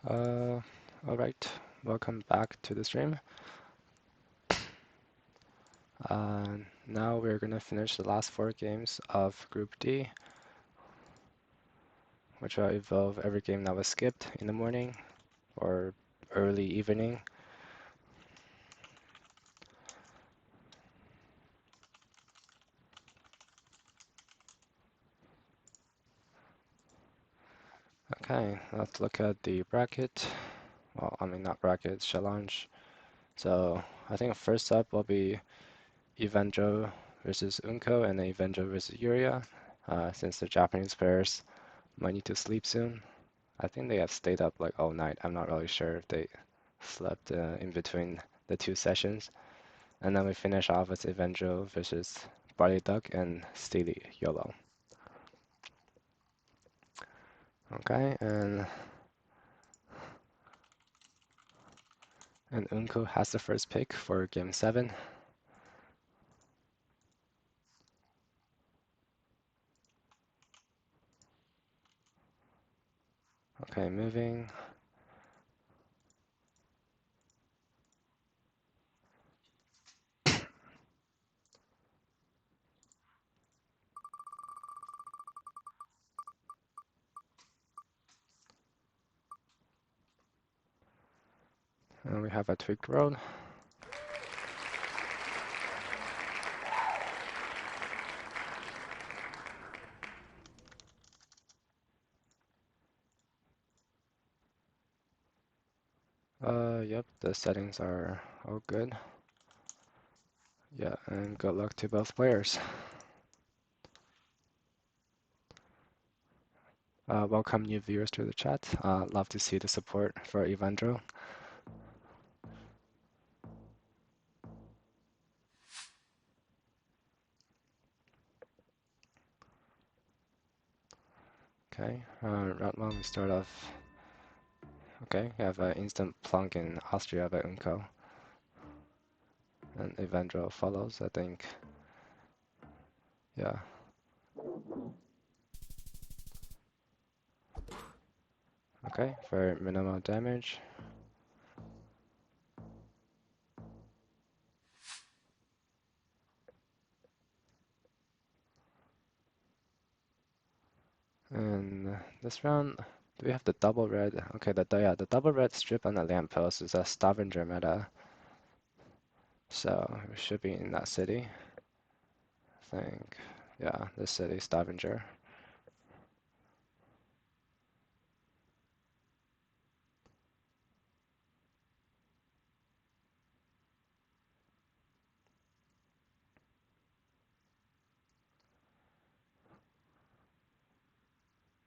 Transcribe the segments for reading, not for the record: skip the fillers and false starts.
All right, welcome back to the stream. Now we're gonna finish the last 4 games of Group D, which will involve every game that was skipped in the morning or early evening. Okay, let's look at the bracket. Well, I mean not bracket, challenge. So I think first up will be Evenjo versus Unko and then Evenjo versus Yuria, since the Japanese players might need to sleep soon. I think they have stayed up like all night. I'm not really sure if they slept in between the 2 sessions. And then we finish off with Evenjo versus Barley Duck and Steely YOLO. Okay, and Unko has the first pick for game 7. Okay, moving. And we have a tweaked road. Yep, the settings are all good. Yeah, and good luck to both players. Welcome new viewers to the chat. Love to see the support for Evandro. Okay, round 1 we start off. Okay, we have an instant plunk in Austria by Unko. And Evandro follows, I think. Yeah. Okay, for minimal damage. And this round, do we have the double red? Okay, the double red strip on the lamppost is a Stavanger meta. So we should be in that city. I think, yeah, this city, Stavanger.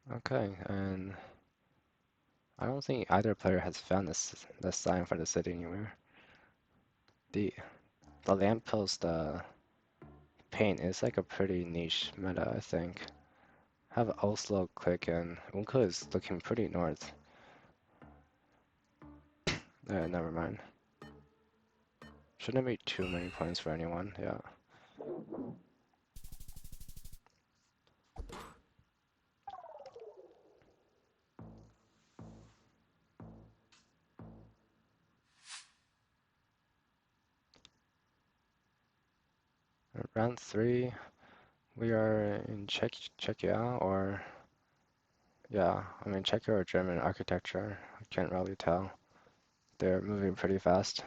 Okay, and I don't think either player has found this sign for the city anywhere. The lamppost paint is like a pretty niche meta, I think. Have Oslo click and Unko is looking pretty north. Never mind. Shouldn't be too many points for anyone, yeah. Round 3, we are in Czechia or, yeah, I mean Czechia or German architecture. I can't really tell. They're moving pretty fast.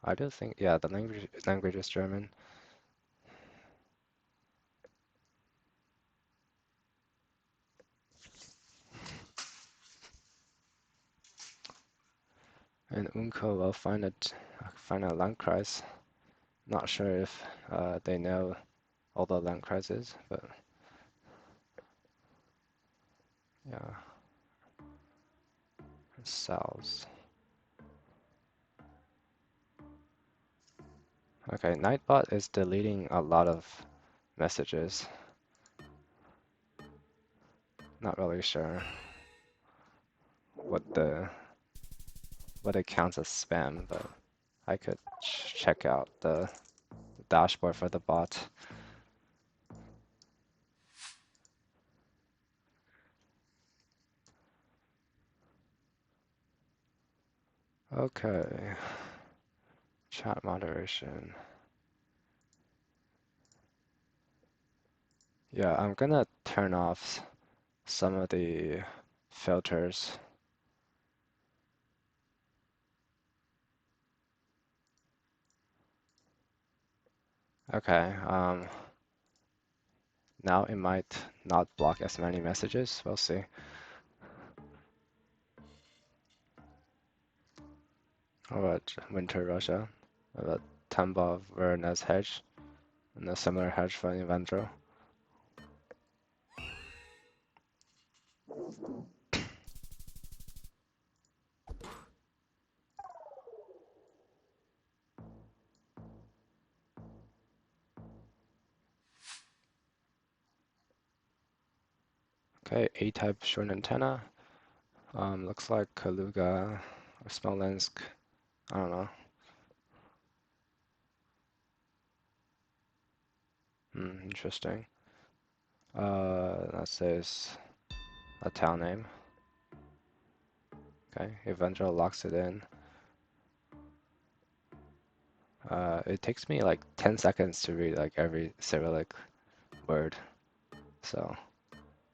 I do think, yeah, the language is German. And Unko will find a Landkreis. Not sure if they know all the Landkreises, but yeah. Cells. Okay, Nightbot is deleting a lot of messages. Not really sure what it counts as spam, but I could check out the dashboard for the bot. Okay. Chat moderation. Yeah, I'm gonna turn off some of the filters. Okay, now it might not block as many messages. We'll see. How about Winter Russia? How about Tambov Veronez hedge and a similar hedge for Evandro? Okay, A-type short antenna. Looks like Kaluga or Smolensk. I don't know. Interesting. That says a town name. Okay, Evandro locks it in. It takes me like 10 seconds to read like every Cyrillic word, so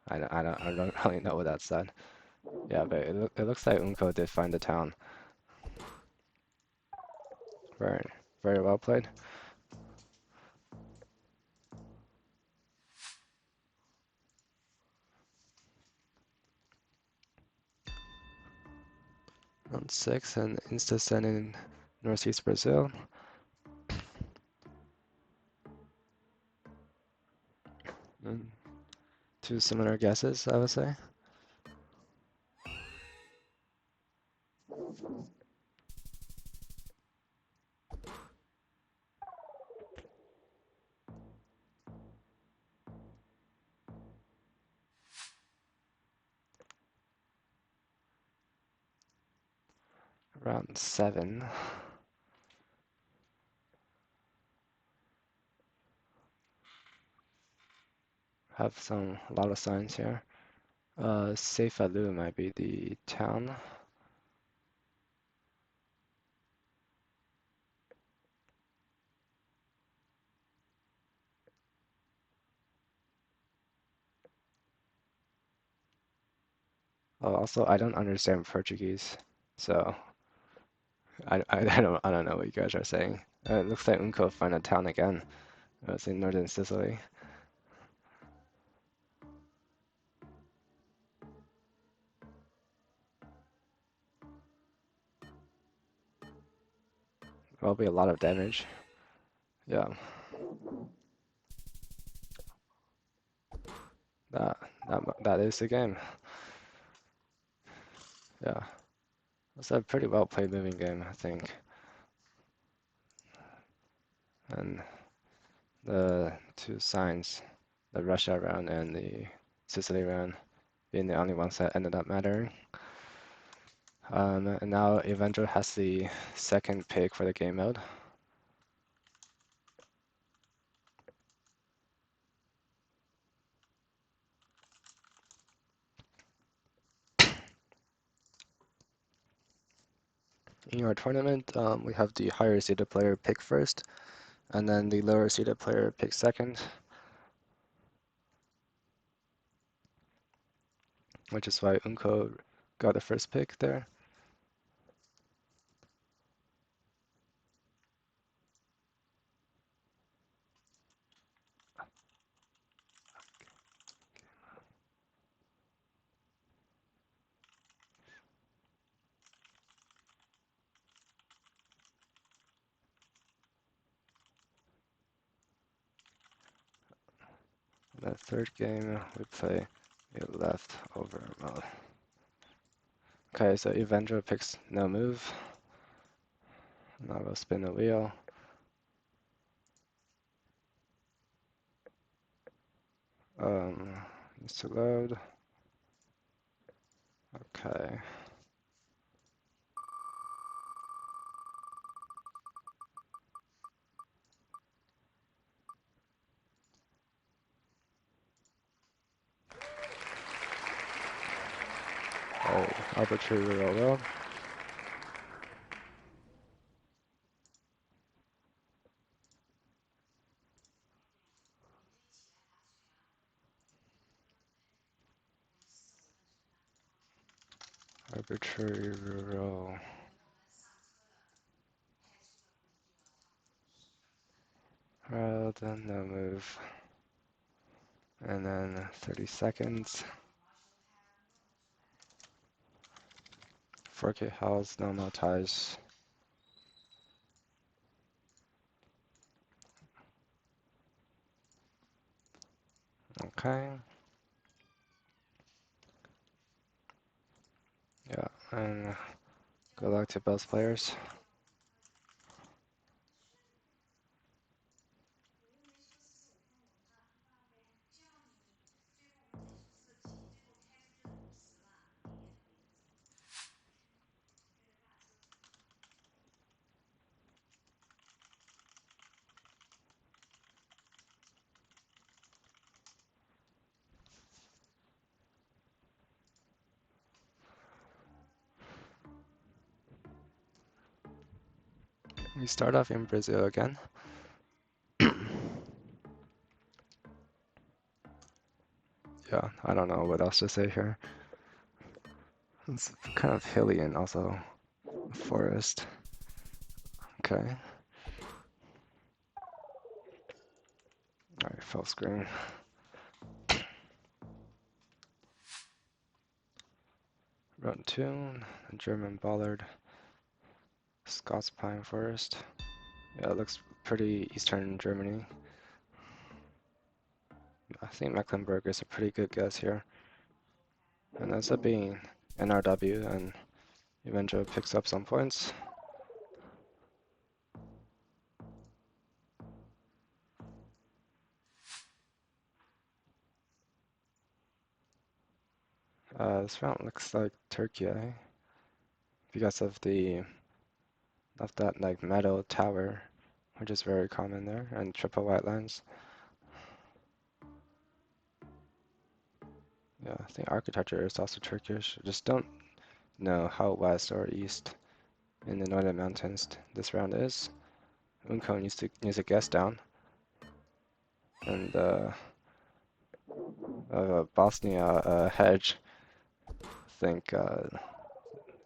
I don't really know what that said. Yeah, but it looks like Unko did find the town. Very very well played. Round 6 and Instasend in Northeast Brazil. And two similar guesses, I would say. Round 7. Have a lot of signs here. Seifalu might be the town. Oh, also, I don't understand Portuguese, so I don't know what you guys are saying. It looks like Unco found a town again. It's in northern Sicily. There'll be a lot of damage. Yeah, that that is the game. Yeah, it's a pretty well played moving game, I think. And the two signs, the Russia round and the Sicily round, being the only ones that ended up mattering. And now Evandro has the second pick for the game mode. In our tournament, we have the higher seeded player pick first, and then the lower seeded player pick second, which is why Unko got the first pick there. The third game, we play a leftover mode. Okay, so Evandro picks no move. Now we'll spin the wheel. Needs to load. Okay. Oh, arbitrary reroll. Arbitrary row. Row, then no move. And then 30 seconds. 4K house, no ties. Okay. Yeah, and good luck to both players. We start off in Brazil again. Yeah, I don't know what else to say here. It's kind of hilly and also a forest. Okay. Alright, full screen. Road 2, German bollard, Scots pine forest. Yeah, it looks pretty eastern Germany. I think Mecklenburg is a pretty good guess here. And ends up being NRW, and Evenjo picks up some points. This round looks like Turkey because of that like metal tower, which is very common there, and triple white lines. Yeah, I think architecture is also Turkish. Just don't know how west or east in the northern mountains this round is. Unko needs to guess down, and Bosnia hedge. I think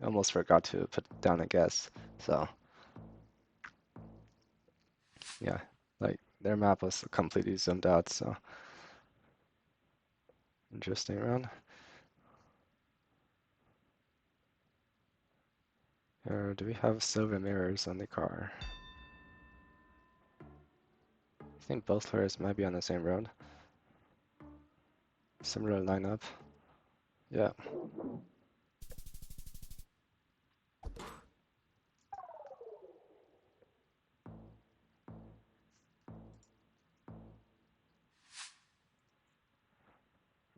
almost forgot to put down a guess. So yeah, like their map was completely zoomed out. So interesting round. Do we have silver mirrors on the car? I think both players might be on the same road. Similar lineup. Yeah.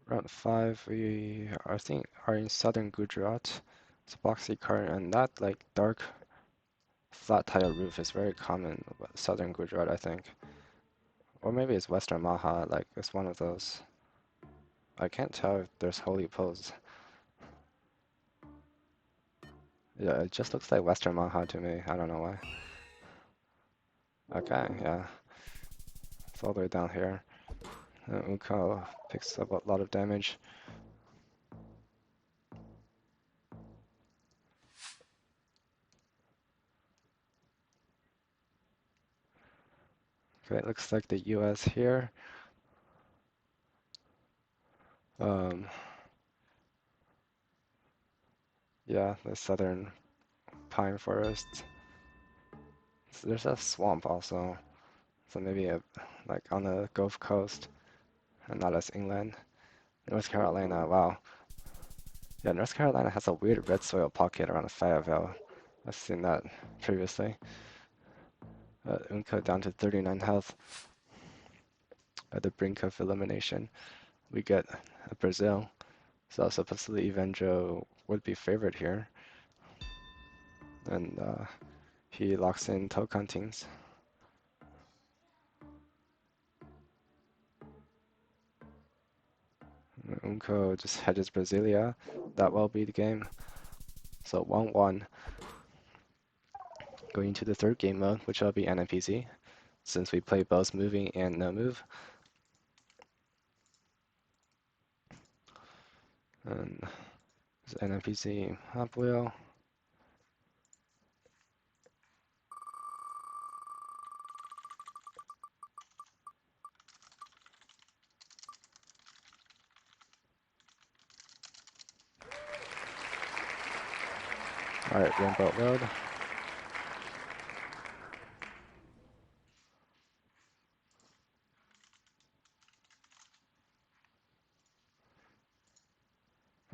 Round 5, we I think are in southern Gujarat. It's a boxy car, and that like dark flat tile roof is very common in southern Gujarat, I think. Or maybe it's western Maha, like it's one of those. I can't tell if there's holy poles. Yeah, it just looks like western Maha to me. I don't know why. Okay, yeah. It's all the way down here. Unko picks up a lot of damage. Okay, it looks like the US here. Yeah, the southern pine forest. So there's a swamp also. So maybe like on the Gulf Coast and not as inland. North Carolina, wow. Yeah, North Carolina has a weird red soil pocket around Fayetteville. I've seen that previously. Unco down to 39 health at the brink of elimination. We get Brazil. So supposedly Evenjo would be favored here. And he locks in Tocantins. Unco just hedges Brasilia. That will be the game. So 1-1. Going to the third game mode, which will be NPC, since we play both moving and no move. And NPC Hop Wheel. Alright, Rainbow Road.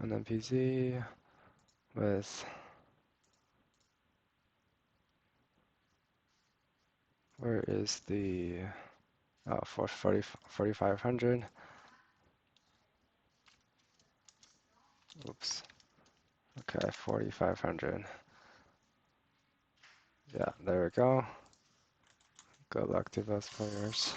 And then PZ with, where is the, oh, 4,500. Oops. Okay, 4,500. Yeah, there we go. Good luck to those players.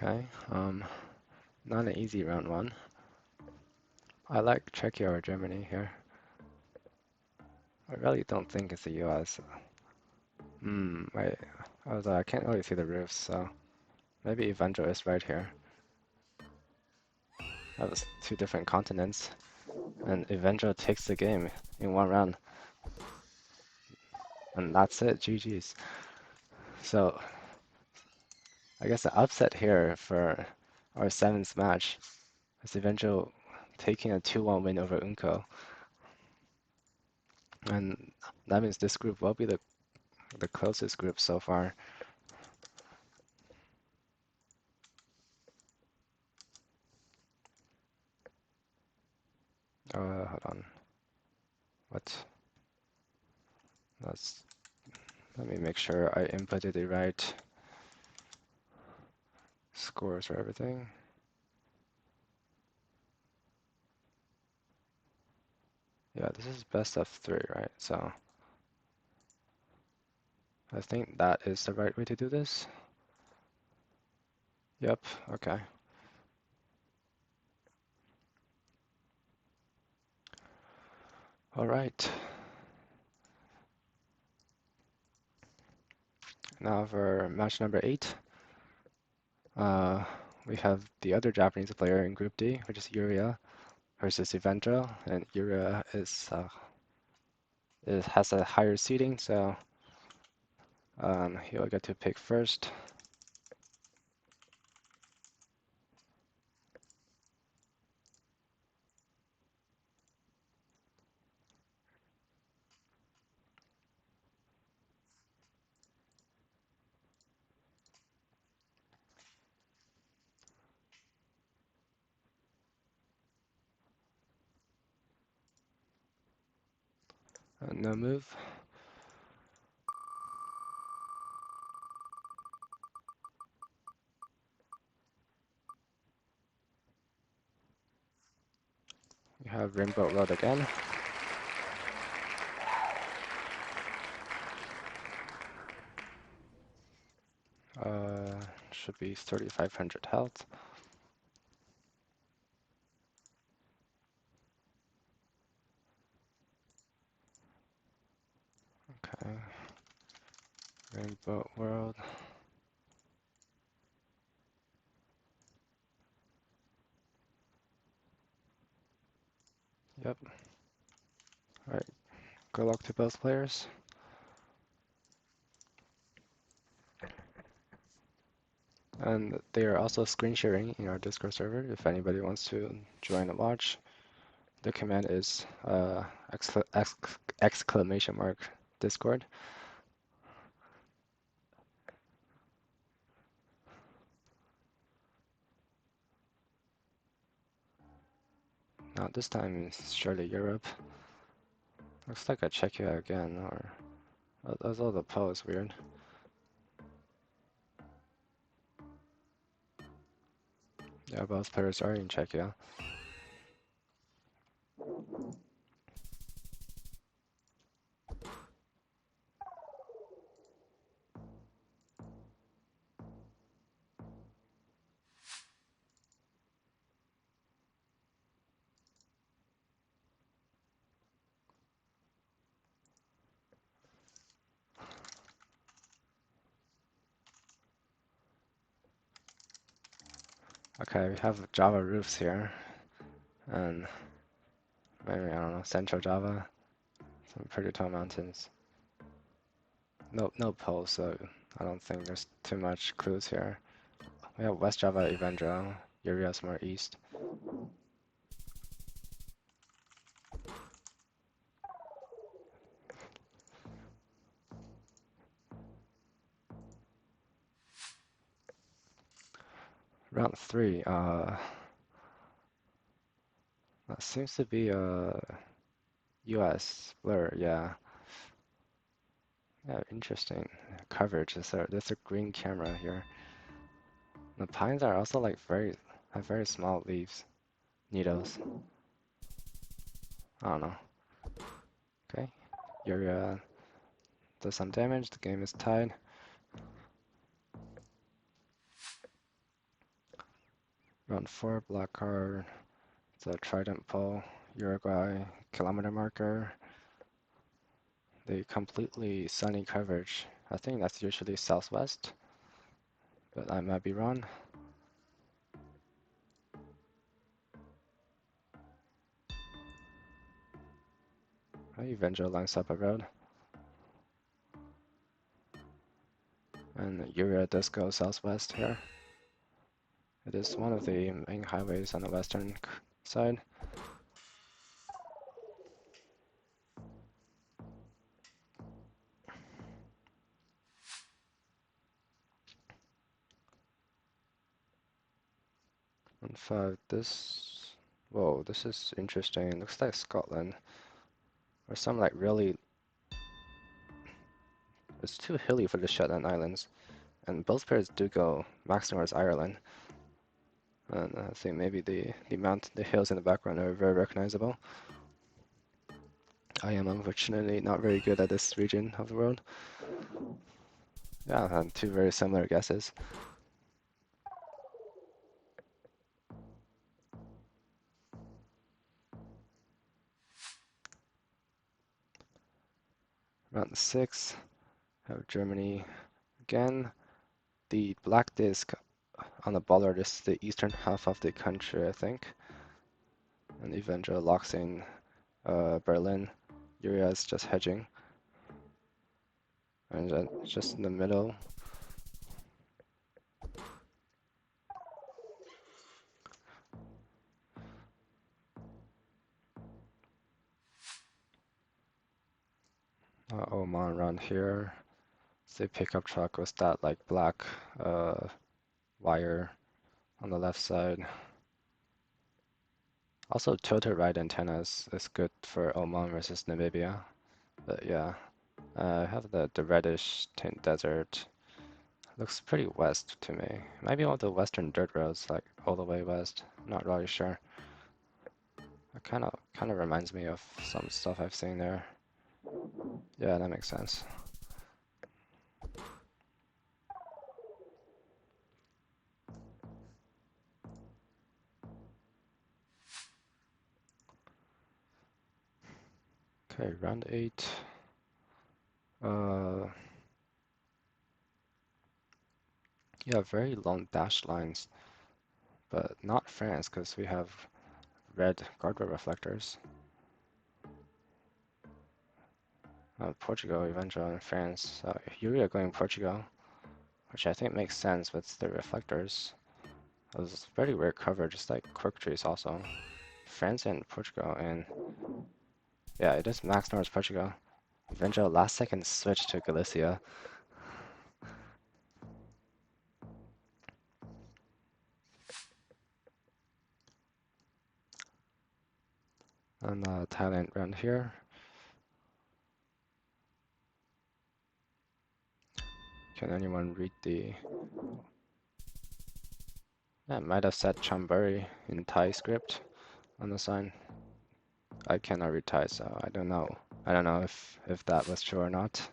Okay, not an easy round one. I like Czechia or Germany here. I really don't think it's the US. Wait. I can't really see the roofs, so maybe Evangel is right here. That was two different continents. And Evangel takes the game in one round. And that's it, GG's. So I guess the upset here for our seventh match is Evangel taking a 2-1 win over Unco. And that means this group will be the closest group so far. Hold on. What? Let me make sure I inputted the right scores for everything. Yeah, this is best of 3, right? So I think that is the right way to do this. Yep, okay. All right. Now for match number 8. We have the other Japanese player in Group D, which is Yuria, versus Evangel, and Yuria has a higher seeding, so he'll get to pick first. No move. We have Rainbow Road again. Should be 3,500 health. Okay. Rainbow World. Yep. Alright. Good luck to both players. And they are also screen sharing in our Discord server if anybody wants to join and watch. The command is exclamation mark Discord. Now this time it's surely Europe. Looks like I check you again, or that's all the pose weird. Yeah, both players are in Czechia. Okay, we have Java roofs here, and maybe, I don't know, Central Java, some pretty tall mountains. No poles, so I don't think there's too much clues here. We have West Java, Evandro, Urias more east. Round 3, that seems to be US blur, yeah. Yeah, interesting. Coverage, there's a green camera here. The pines are also like have very small leaves, needles. I don't know. Okay, Uriah does some damage, the game is tied. Round 4, black card. It's a trident pole, Uruguay, kilometer marker. The completely sunny coverage. I think that's usually southwest, but I might be wrong. Avenger lines up a road. And Uriah does go southwest here. It is one of the main highways on the western side. And 5, whoa, this is interesting. It looks like Scotland. Or some like really, it's too hilly for the Shetland Islands. And both pairs do go max towards Ireland. And I think maybe the hills in the background are very recognizable. I am unfortunately not very good at this region of the world. Yeah, and two very similar guesses. Round 6, have Germany again. The black disc on the bollard is the eastern half of the country, I think. And Evandro locks in Berlin. Uriah is just hedging. And just in the middle. Oman around here. It's a pickup truck with that like black wire on the left side. Also, tilted right antennas is good for Oman versus Namibia. But yeah, I have the reddish tint desert. Looks pretty west to me. Maybe all the western dirt roads, like all the way west. Not really sure. It kind of reminds me of some stuff I've seen there. Yeah, that makes sense. Okay, round 8. Yeah, very long dashed lines, but not France because we have red guardrail reflectors. Portugal, Eventual, and France. Uriah going Portugal, which I think makes sense with the reflectors. It was very rare coverage, just like quick trees also. France and Portugal, and yeah, it is max towards Portugal. Eventual last second switch to Galicia. And Thailand around here. Can anyone read the... Yeah, might have said Chamburi in Thai script on the sign. I cannot read Thai, so I don't know. I don't know if that was true or not.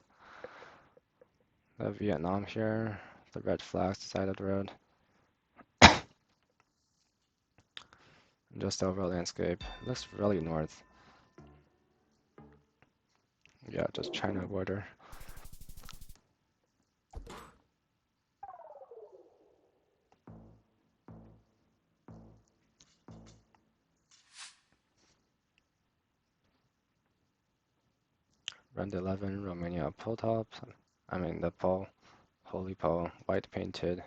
Vietnam here, the red flags side of the road. Just overall landscape. It looks really north. Yeah, just China border. Round 11, Romania pole top. I mean the pole, holy pole, white painted.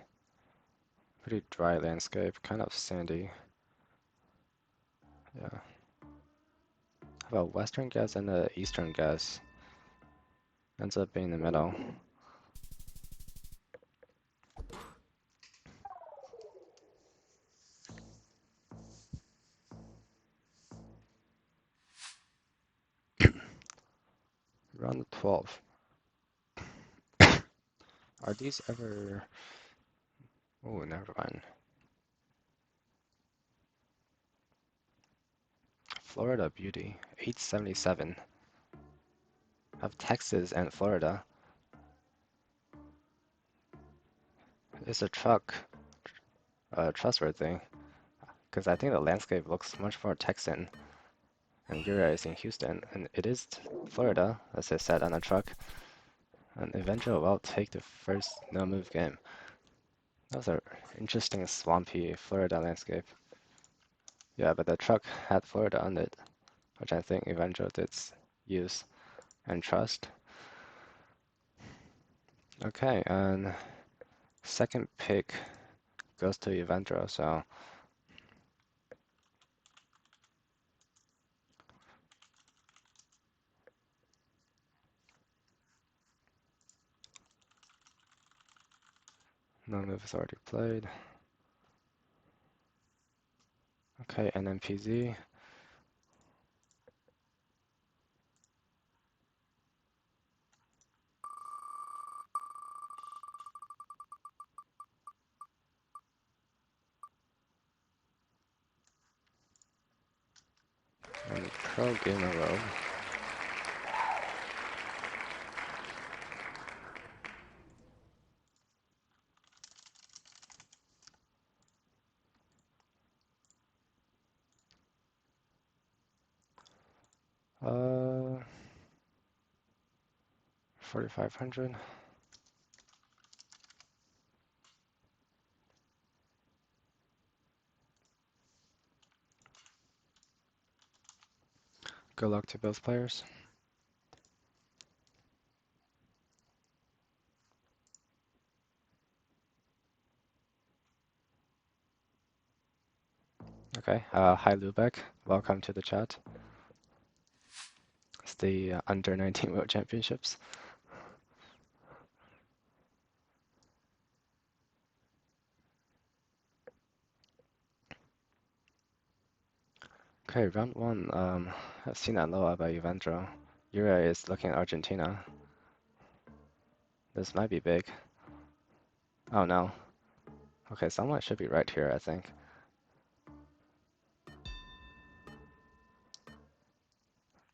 Pretty dry landscape, kind of sandy. Yeah. How about Western Ghats and the Eastern Ghats? Ends up being the middle. Round 12. Are these ever... Oh, never mind. Florida Beauty, 877. Of Texas and Florida. Is a truck trustworthy? Because I think the landscape looks much more Texan. And Uriah is in Houston, and it is Florida, as I said on the truck. And eventually will take the first no-move game. That was an interesting swampy Florida landscape. Yeah, but the truck had Florida on it, which I think Evangel did use and trust. Okay, and second pick goes to Evangel, so no move is already played. Okay, NMPZ. And Pro Gamer Road. Uh, 4,500. Good luck to both players. Okay, hi Lubeck, welcome to the chat. It's the Under 19 World Championships. Okay, round one. I've seen that low by Evandro. Uriah is looking at Argentina. This might be big. Oh no. Okay, someone should be right here, I think.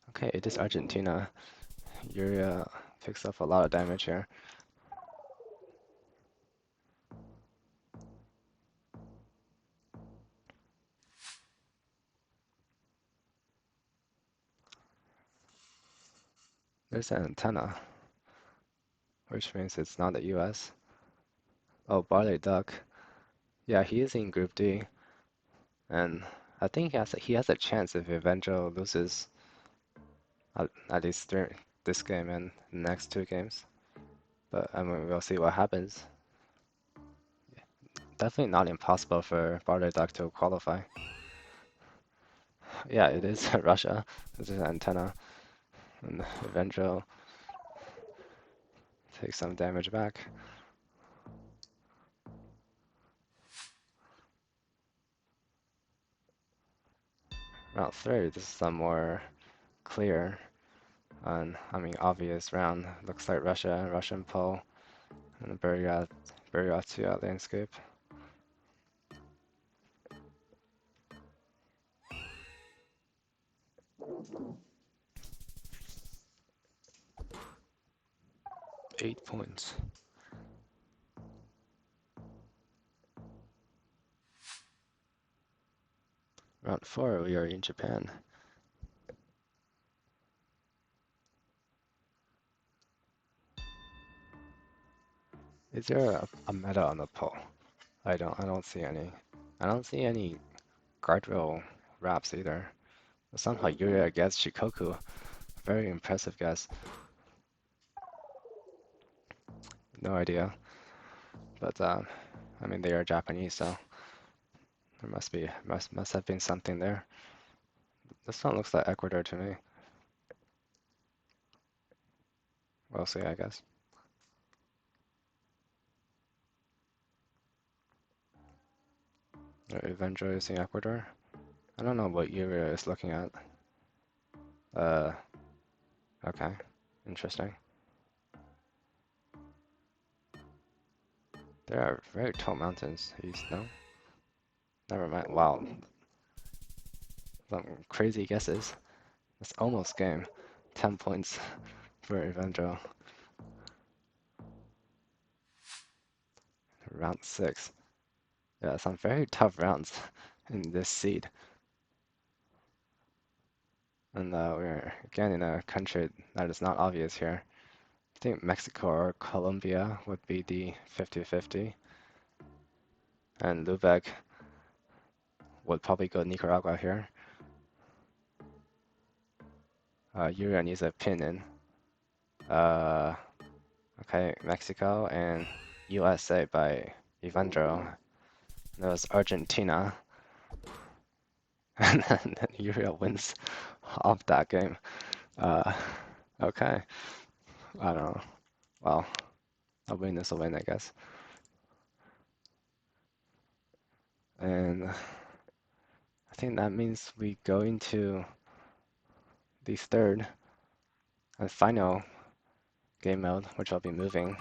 Okay, it is Argentina. Uriah picks up a lot of damage here. There's an antenna, which means it's not the US. Oh, Barley Duck. Yeah, he is in Group D. And I think he has a chance if Evangel loses at least this game and the next two games. But I mean, we'll see what happens. Definitely not impossible for Barley Duck to qualify. Yeah, it is Russia. This is an antenna. And Evangel takes some damage back. Round 3, this is a more clear and, I mean, obvious round. Looks like Russia, Russian pole, and the Buryatia landscape. Eight points. Round 4, we are in Japan. Is there a meta on the pole? I don't see any. I don't see any guardrail wraps either. Somehow Yuria gets Shikoku. Very impressive guess. No idea. But I mean, they are Japanese, so there must have been something there. This one looks like Ecuador to me. We'll see, I guess. Evandro is in Ecuador. I don't know what Uria is looking at. Uh, okay, interesting. There are very tall mountains east, no? Never mind. Wow, some crazy guesses. It's almost game. 10 points for Evandro. Round 6. Yeah, some very tough rounds in this seed. And we're again in a country that is not obvious here. I think Mexico or Colombia would be the 50-50. And Lubeck would probably go Nicaragua here. Yuria needs a pin in. Okay, Mexico and USA by Evandro. That was Argentina. And then Yuria wins off that game. Uh, okay. I don't know. Well, a win is a win, I guess. And I think that means we go into the third and final game mode, which I'll be moving.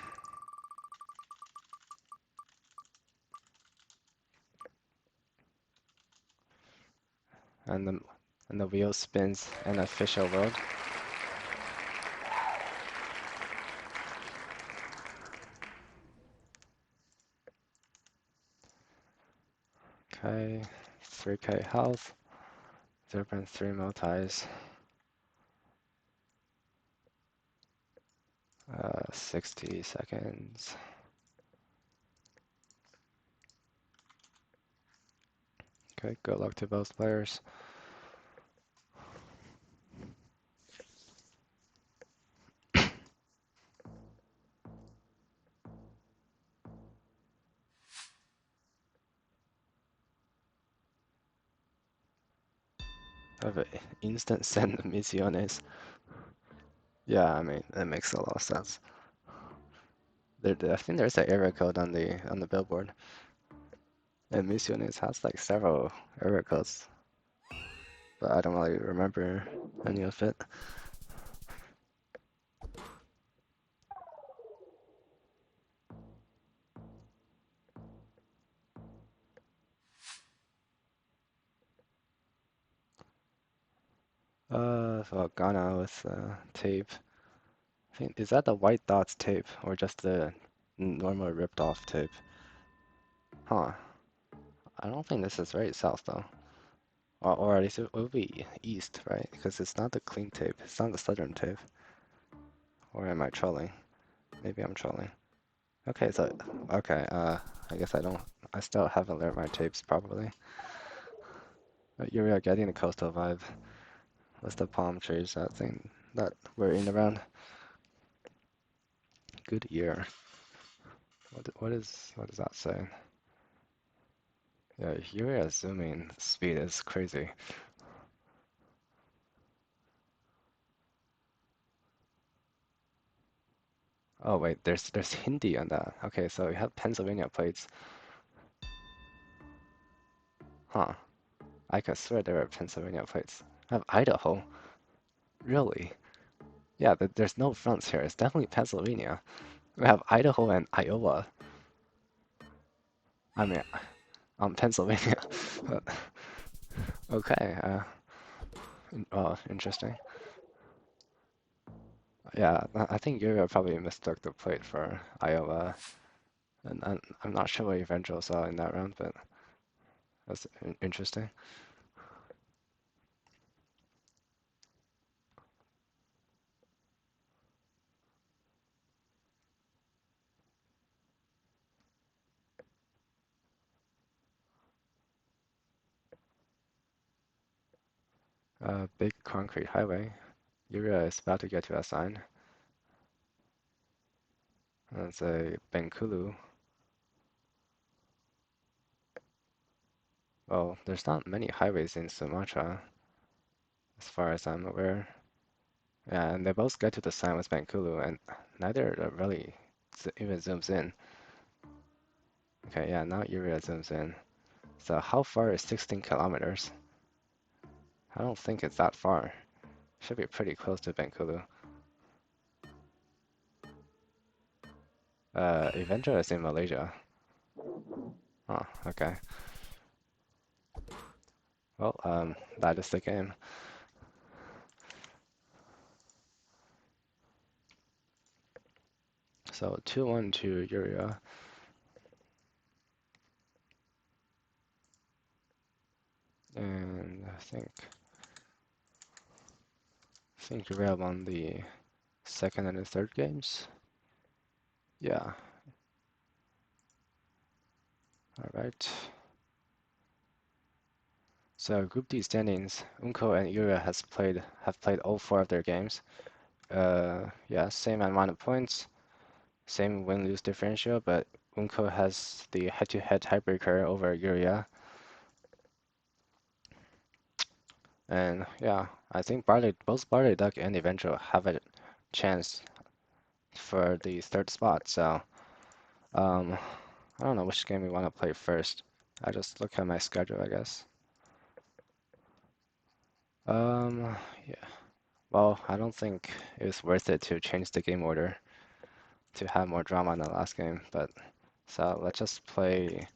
And the wheel spins in official world. Okay, 3k health, 0.3 multis, 60 seconds. Okay, good luck to both players. I have an instant send Misiones. Yeah, I mean, that makes a lot of sense. I think there's an error code on the billboard. And Misiones has like several error codes, but I don't really remember any of it. So Ghana with tape. I think, is that the white dots tape or just the normal ripped off tape? Huh. I don't think this is right south though. Or at least it will be east, right? Because it's not the clean tape. It's not the southern tape. Or am I trolling? Maybe I'm trolling. Okay, I guess I still haven't learned my tapes properly. But you are getting the coastal vibe. What's the palm trees, that thing that we're in around? Good year. What is that saying? Yeah, your zooming speed is crazy. Oh wait, there's Hindi on that. Okay, so we have Pennsylvania plates. Huh. I could swear there were Pennsylvania plates. I have Idaho. Really? Yeah, there's no fronts here. It's definitely Pennsylvania. We have Idaho and Iowa. I mean, Pennsylvania. But, okay. Interesting. Yeah, I think you probably mistook the plate for Iowa, and I'm not sure what Eventual saw in that round, but that's interesting. Big concrete highway. Yuria is about to get to a sign. That's a Bengkulu. Well, there's not many highways in Sumatra, as far as I'm aware. Yeah, and they both get to the sign with Bengkulu, and neither really even zooms in. Okay, yeah, now Urea zooms in. So how far is 16 kilometers? I don't think it's that far. Should be pretty close to Bengkulu. Eventually is in Malaysia. Oh, okay. Well, that is the game. So 2-1 to Urea. And I think Urea won the second and the third games. Yeah. All right. So Group D standings, Unko and Urea have played all four of their games. Yeah, same amount of points, same win-lose differential, but Unko has the head-to-head tiebreaker over Urea. And yeah, I think both Barley Duck and Eventual have a chance for the third spot. So I don't know which game we want to play first. I just look at my schedule, I guess. Yeah. Well, I don't think it was worth it to change the game order to have more drama in the last game, but so let's just play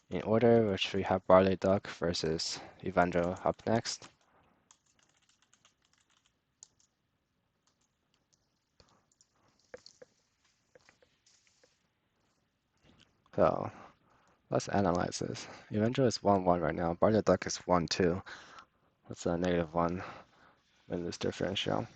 in order, which we have Barley Duck versus Evandro up next. So let's analyze this. Evandro is 1-1 right now. Barley Duck is 1-2. That's a -1 in this differential.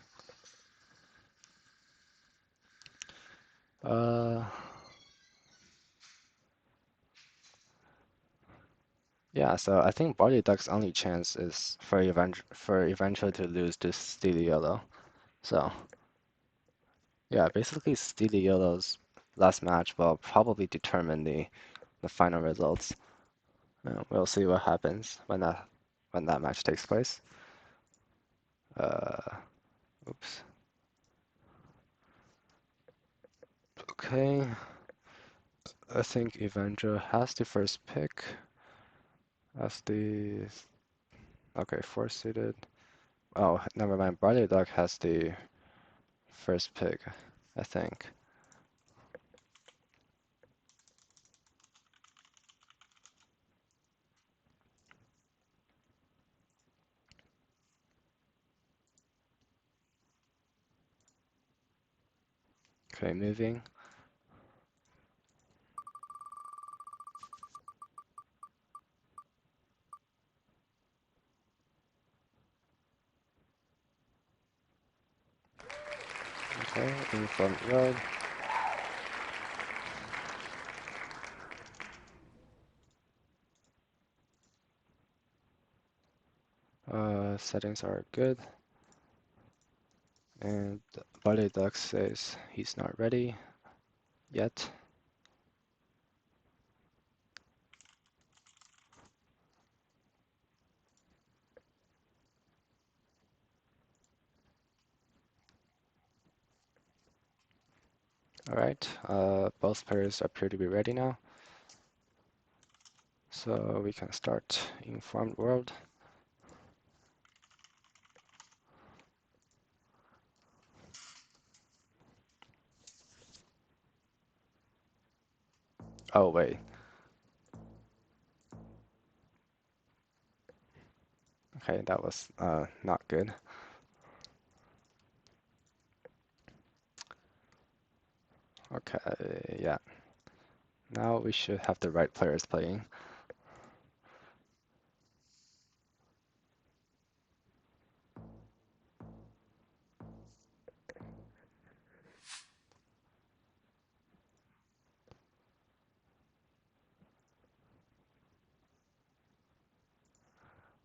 Yeah, so I think Barley Duck's only chance is for Eventual to lose to Steely Yellow. So yeah, basically Steely Yellow's last match will probably determine the final results. We'll see what happens when that match takes place. Uh, oops. Okay, I think Evandro has the first pick as the okay four-seeded. Oh, never mind. Barley Duck has the first pick, I think. Okay, moving. Okay, in front road. Settings are good. And Barley Duck says he's not ready yet. All right, both players appear to be ready now. So we can start Informed World. Oh, wait. Okay, that was not good. Okay, yeah. Now we should have the right players playing.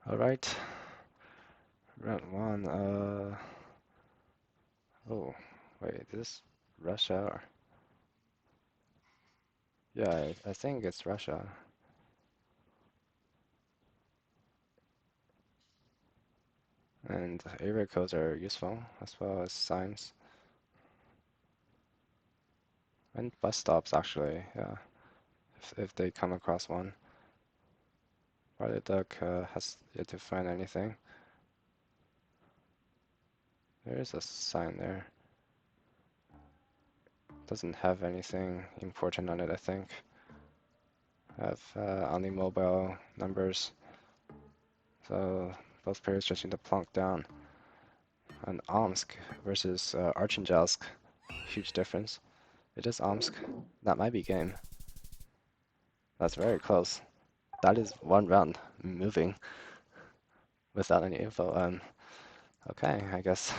All right. Round one. Oh, wait, is this Russia? Yeah, I think it's Russia. And area codes are useful as well as signs. And bus stops, actually, yeah, if they come across one. Probably Duck has yet to find anything. There is a sign there. Doesn't have anything important on it, I think. Have only mobile numbers. So both players just need to plunk down. And Omsk versus Archangelsk, huge difference. It is Omsk. That might be game. That's very close. That is one round moving without any info. Okay, I guess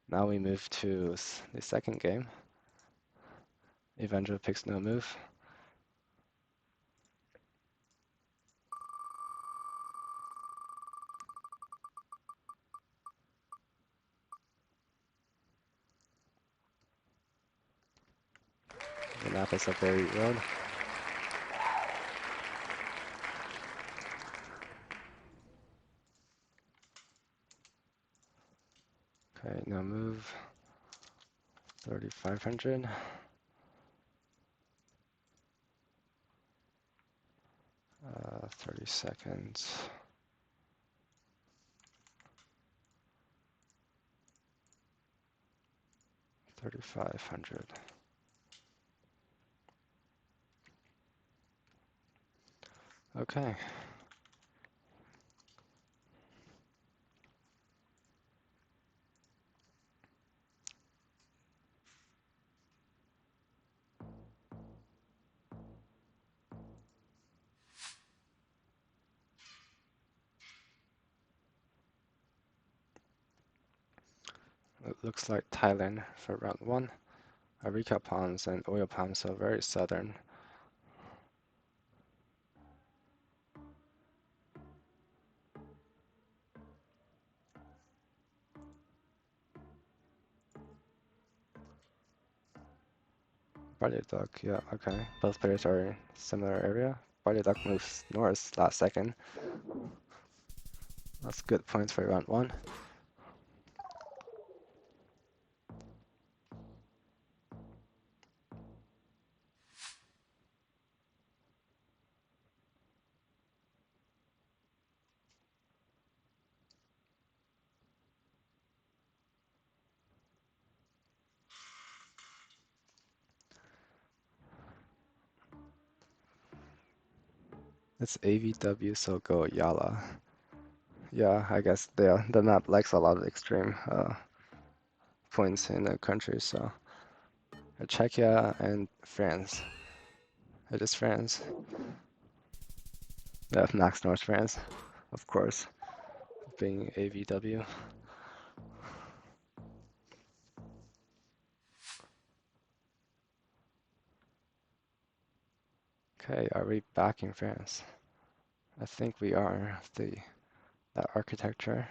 now we move to the second game. Evandro picks no move. The map is a very road. Okay, no move. 3,500. 30 seconds. 3,500. Okay. It looks like Thailand for round one. Areca palms and oil palms, so very southern. Barley Duck, yeah, okay. Both players are in similar area. Barley Duck moves north last second. That's good points for round one. It's AVW, so go Yala. Yeah, I guess the map likes a lot of extreme points in the country, so Czechia and France. It is France. Yeah, Max North France, of course, being AVW. Okay, are we back in France? I think we are. That architecture.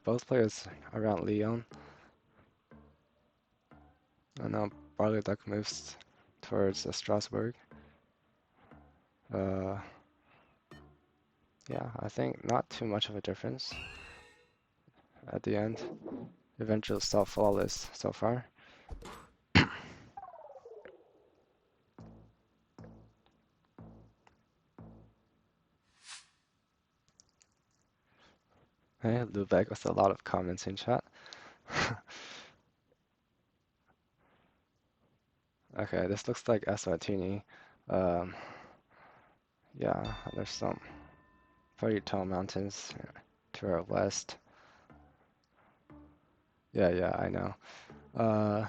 Both players around Lyon. And now Barley Duck moves towards Strasbourg. Uh, yeah, I think not too much of a difference at the end. Eventually still flawless so far. Hey, Lubeck with a lot of comments in chat. Okay, this looks like Eswatini. Um, yeah, there's some pretty tall mountains to our west. Yeah, I know. Uh,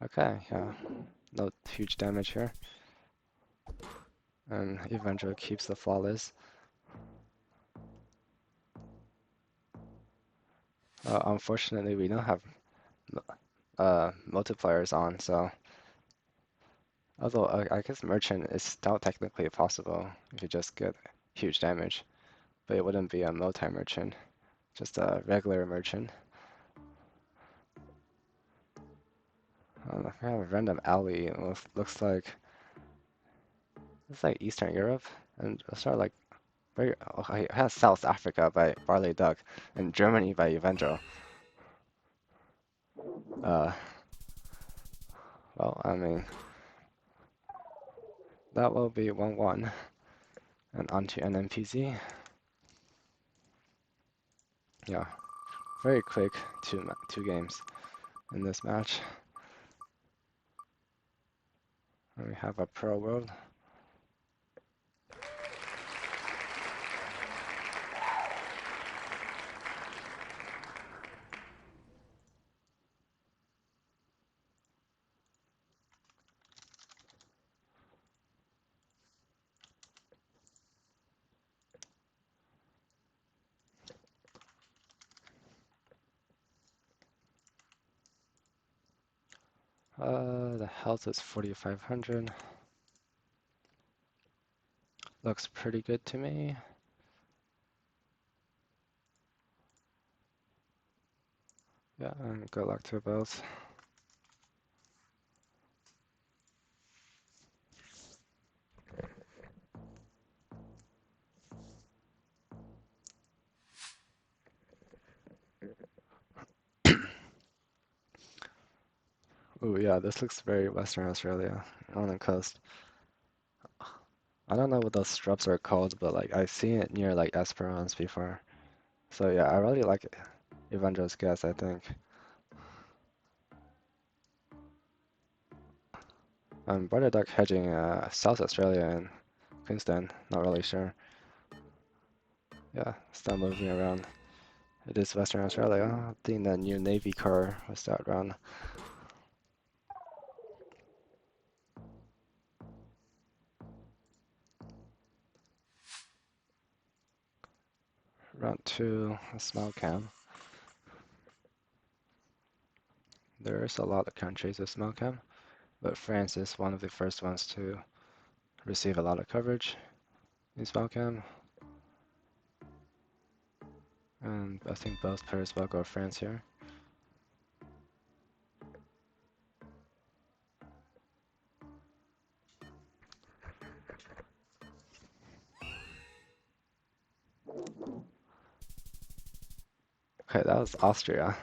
okay, yeah, no huge damage here. And Evandro keeps the flawless. Unfortunately, we don't have multipliers on, so although I guess merchant is still technically possible if you just get huge damage, but it wouldn't be a multi-merchant, just a regular merchant. I have a random alley. It looks like it's like Eastern Europe, and it's sort of like very. Oh, it has South Africa by Barley Duck, and Germany by Evandro. Uh, well, I mean that will be 1-1, and on to NMPZ. Yeah, very quick two games in this match. And we have a Pro World. The health is 4,500. Looks pretty good to me. Yeah, and good luck to both. Oh yeah, this looks very Western Australia on the coast. I don't know what those shrubs are called, but like I've seen it near like Esperance before. So yeah, I really like it. Evandro's guess, I think. I'm Brother Duck hedging South Australia and Queensland, not really sure. Yeah, still moving around. It is Western Australia. I think the new Navy car was that round. Round 2, a small cam. There's a lot of countries with small cam, but France is one of the first ones to receive a lot of coverage in small cam. And I think both pairs will go France here. Okay, that was Austria.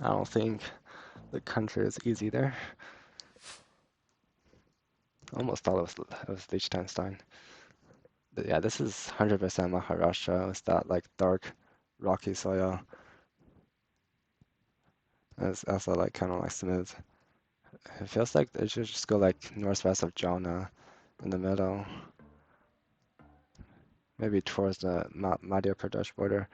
I don't think the country is easy there. Almost thought it was Liechtenstein. But yeah, this is 100% Maharashtra. It's that like dark, rocky soil. It's also like kind of like smooth. It feels like it should just go like northwest of Jalna in the middle. Maybe towards the Madhya Pradesh border.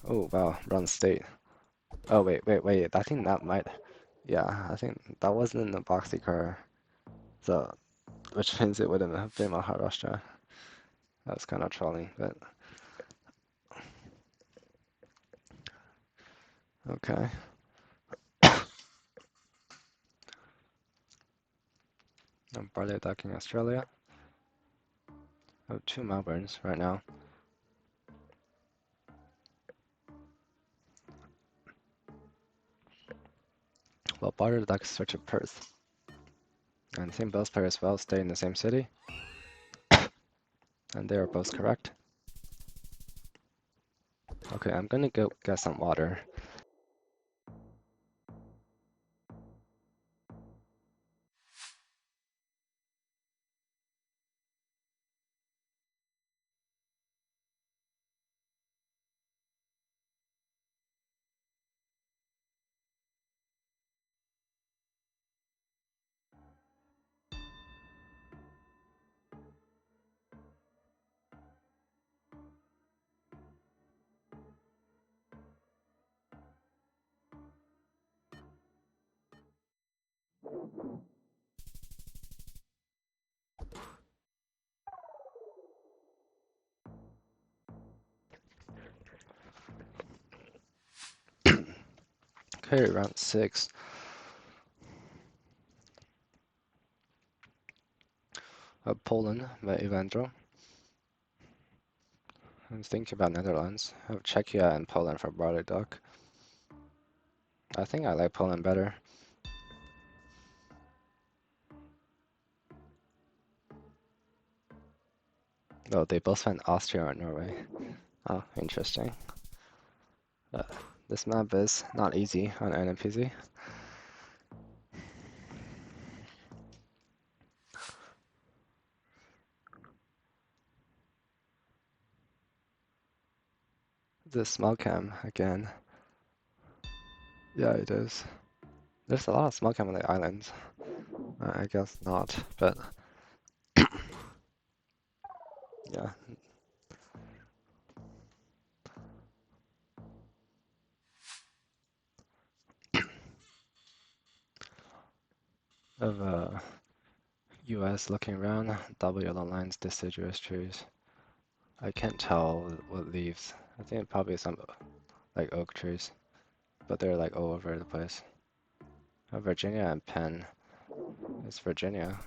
Oh wow, run state. Oh wait. I think that might. Yeah, I think that wasn't in the boxy car. So, which means it wouldn't have been Maharashtra. That was kind of trolling, but okay. I'm barley ducking Australia. Oh, two Melbournes right now. Well, barley ducks switch to Perth. And I think both players well stay in the same city. And they are both correct. Okay, I'm gonna go get some water. Okay, round 6. Poland by Evandro. I was thinking about Netherlands. I have Czechia and Poland for Barley Duck. I think I like Poland better. Oh, they both went Austria or Norway. Oh, interesting. Uh, this map is not easy on NMPZ. The small cam again. Yeah, it is. There's a lot of small cam on the islands. I guess not, but yeah. Of US looking around, double yellow lines, deciduous trees. I can't tell what leaves. I think probably some like oak trees, but they're like all over the place. Virginia and Penn. It's Virginia.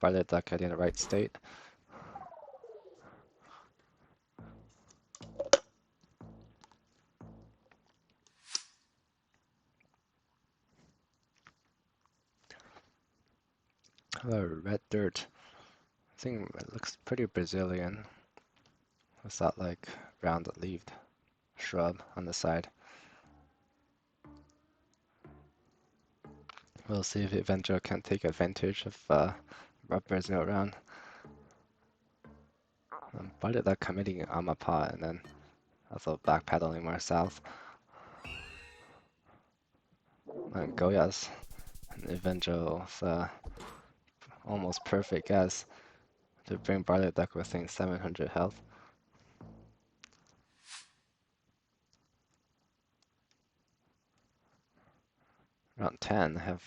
Barley duck in the right state. Red dirt. I think it looks pretty Brazilian. What's that like round leaved shrub on the side? We'll see if Evandro can take advantage of Brazil around. Barley duck committing Amapa and then also backpedaling more south. And Goya's and Evandro's almost perfect guess to bring Barley duck within 700 health. Round 10 have,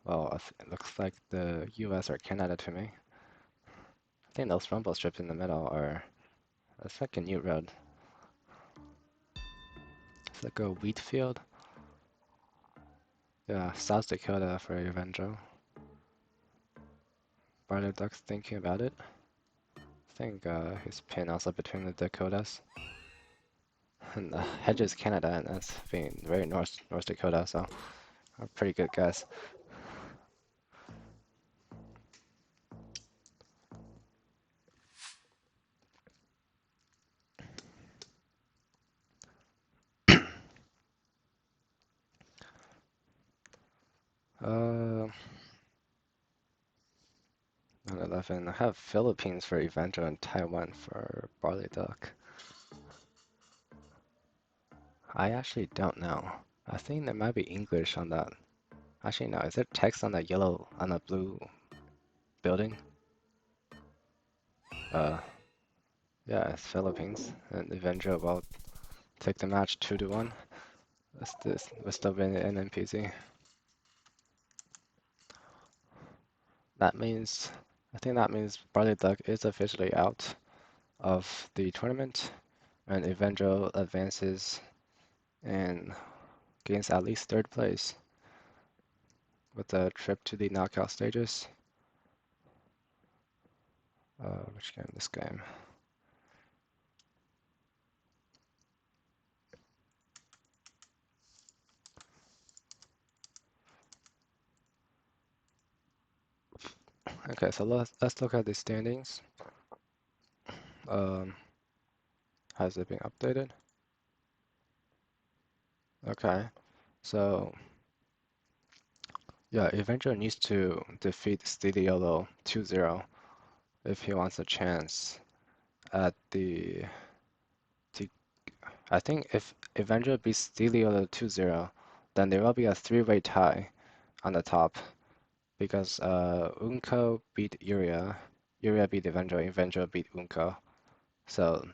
well, it looks like the US or Canada to me. I think those rumble strips in the middle are, it's like a new road. It's like a wheat field. Yeah, South Dakota for Evandro. Barley duck's thinking about it. I think he's pinned also between the Dakotas. And the hedge is Canada, and that's being very North Dakota, so a pretty good guess. Uh, 11. I have Philippines for Evandro and Taiwan for Barley duck. I actually don't know. I think there might be English on that. Actually, no. Is there text on that yellow, on the blue building? Uh, yeah, it's Philippines. And Evandro will take the match 2-1. We're still winning NNPZ. That means, I think that means Barley duck is officially out of the tournament, and Evandro advances and gains at least third place with a trip to the knockout stages. Which game? This game. Okay, so let's look at the standings. Has it been updated? Okay, so yeah, Avenger needs to defeat Stadiolo 2-0 if he wants a chance at the. I think if Avenger beats Stadiolo 2-0, then there will be a three-way tie on the top because Unko beat Uria, Uria beat Avenger, Avenger beat Unko. So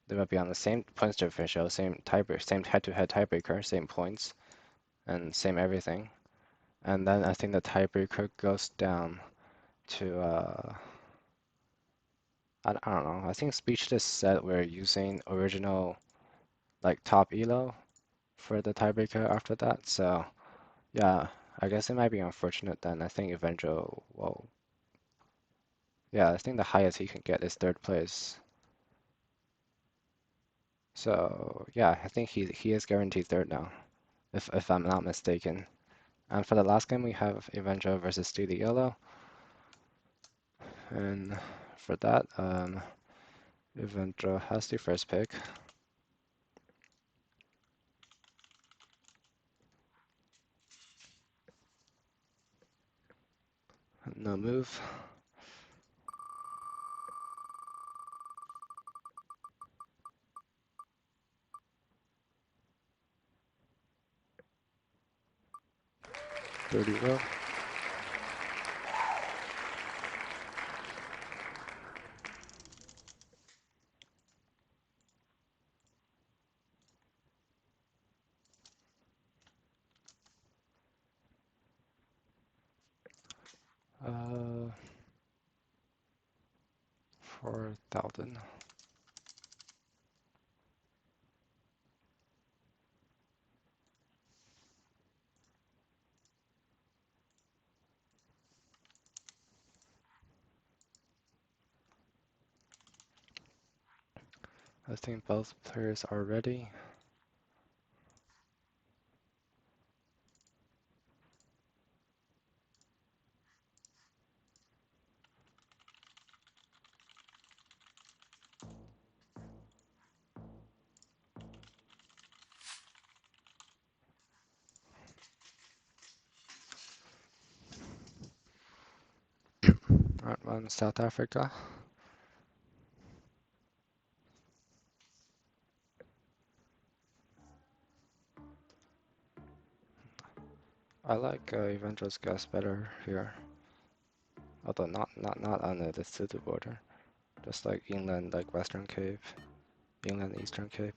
they will be on the same points differential, same tiebreaker, same head-to-head tiebreaker, same points, and same everything. And then I think the tiebreaker goes down to I don't know. I think Speechless said we're using original like top elo for the tiebreaker after that. So yeah, I guess it might be unfortunate then. I think Evangel will Yeah, I think the highest he can get is third place. So yeah, I think he is guaranteed third now, if I'm not mistaken. And for the last game, we have Avenger versus Steely Yellow. And for that, Avenger has the first pick. No move. Dirty row. Uh, 4,000. I think both players are ready. Round one, South Africa. I like Avenger's guess better here, although not on the city border, just like inland, like Western Cape, inland Eastern Cape.